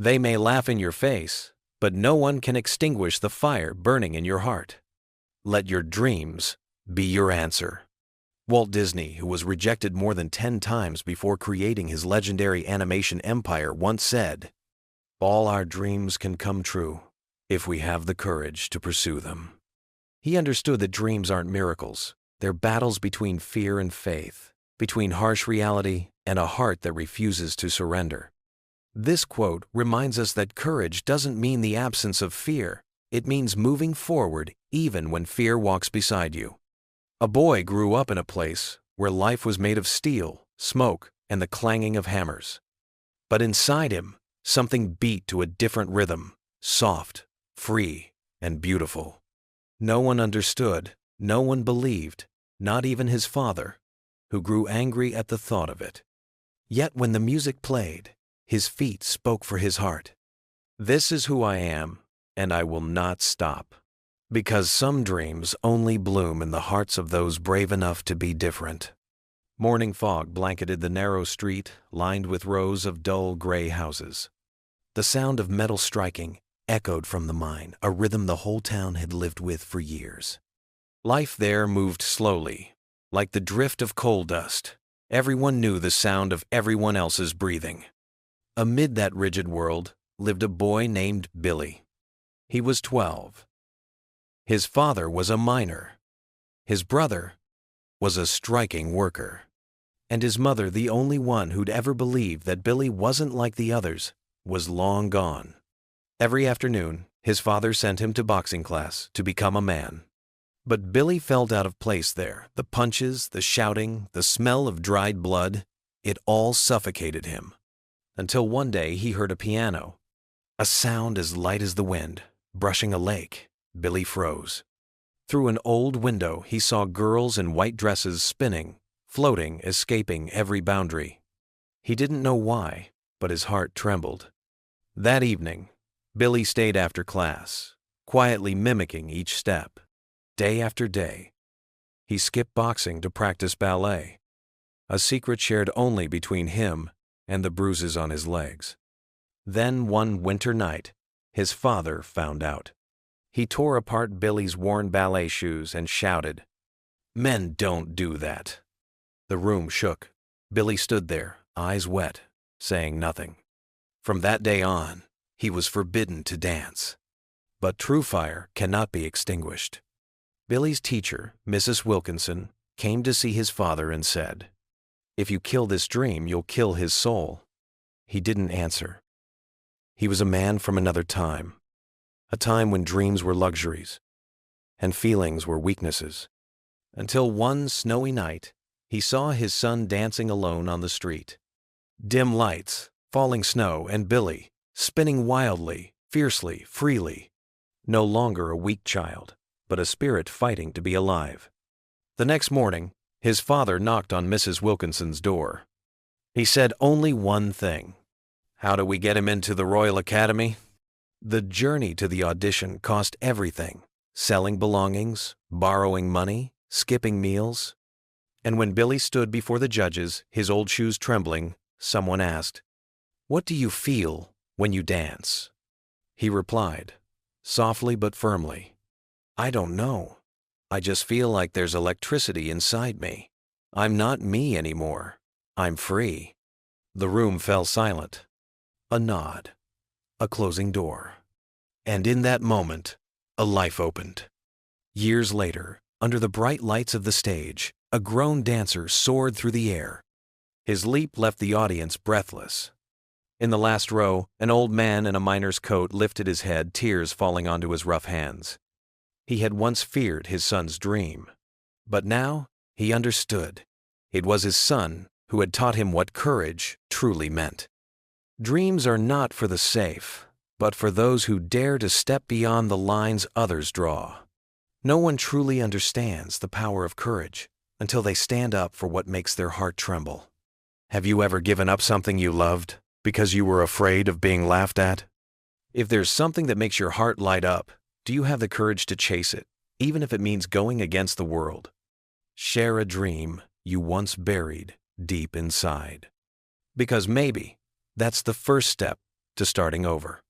They may laugh in your face, but no one can extinguish the fire burning in your heart. Let your dreams be your answer. Walt Disney, who was rejected more than 10 times before creating his legendary animation empire, once said, "All our dreams can come true if we have the courage to pursue them." He understood that dreams aren't miracles. They're battles between fear and faith, between harsh reality and a heart that refuses to surrender. This quote reminds us that courage doesn't mean the absence of fear. It means moving forward even when fear walks beside you. A boy grew up in a place where life was made of steel, smoke, and the clanging of hammers. But inside him, something beat to a different rhythm, soft, free, and beautiful. No one understood, no one believed, not even his father, who grew angry at the thought of it. Yet when the music played, his feet spoke for his heart. "This is who I am, and I will not stop." Because some dreams only bloom in the hearts of those brave enough to be different. Morning fog blanketed the narrow street, lined with rows of dull gray houses. The sound of metal striking echoed from the mine, a rhythm the whole town had lived with for years. Life there moved slowly, like the drift of coal dust. Everyone knew the sound of everyone else's breathing. Amid that rigid world lived a boy named Billy. He was 12. His father was a miner. His brother was a striking worker. And his mother, the only one who'd ever believed that Billy wasn't like the others, was long gone. Every afternoon, his father sent him to boxing class to become a man. But Billy felt out of place there. The punches, the shouting, the smell of dried blood, it all suffocated him. Until one day he heard a piano. A sound as light as the wind, brushing a lake. Billy froze. Through an old window, he saw girls in white dresses spinning, floating, escaping every boundary. He didn't know why, but his heart trembled. That evening, Billy stayed after class, quietly mimicking each step. Day after day, he skipped boxing to practice ballet, a secret shared only between him and the bruises on his legs. Then one winter night, his father found out. He tore apart Billy's worn ballet shoes and shouted, "Men don't do that." The room shook. Billy stood there, eyes wet, saying nothing. From that day on, he was forbidden to dance. But true fire cannot be extinguished. Billy's teacher, Mrs. Wilkinson, came to see his father and said, "If you kill this dream, you'll kill his soul." He didn't answer. He was a man from another time. A time when dreams were luxuries and feelings were weaknesses. Until one snowy night, he saw his son dancing alone on the street. Dim lights, falling snow, and Billy, spinning wildly, fiercely, freely. No longer a weak child, but a spirit fighting to be alive. The next morning, his father knocked on Mrs. Wilkinson's door. He said only one thing. "How do we get him into the Royal Academy?" The journey to the audition cost everything, selling belongings, borrowing money, skipping meals. And when Billy stood before the judges, his old shoes trembling, someone asked, "What do you feel when you dance?" He replied, softly but firmly, "I don't know. I just feel like there's electricity inside me. I'm not me anymore. I'm free." The room fell silent. A nod. A closing door. And in that moment, a life opened. Years later, under the bright lights of the stage, a grown dancer soared through the air. His leap left the audience breathless. In the last row, an old man in a miner's coat lifted his head, tears falling onto his rough hands. He had once feared his son's dream, but now he understood. It was his son who had taught him what courage truly meant. Dreams are not for the safe, but for those who dare to step beyond the lines others draw. No one truly understands the power of courage until they stand up for what makes their heart tremble. Have you ever given up something you loved because you were afraid of being laughed at? If there's something that makes your heart light up, do you have the courage to chase it, even if it means going against the world? Share a dream you once buried deep inside. Because maybe that's the first step to starting over.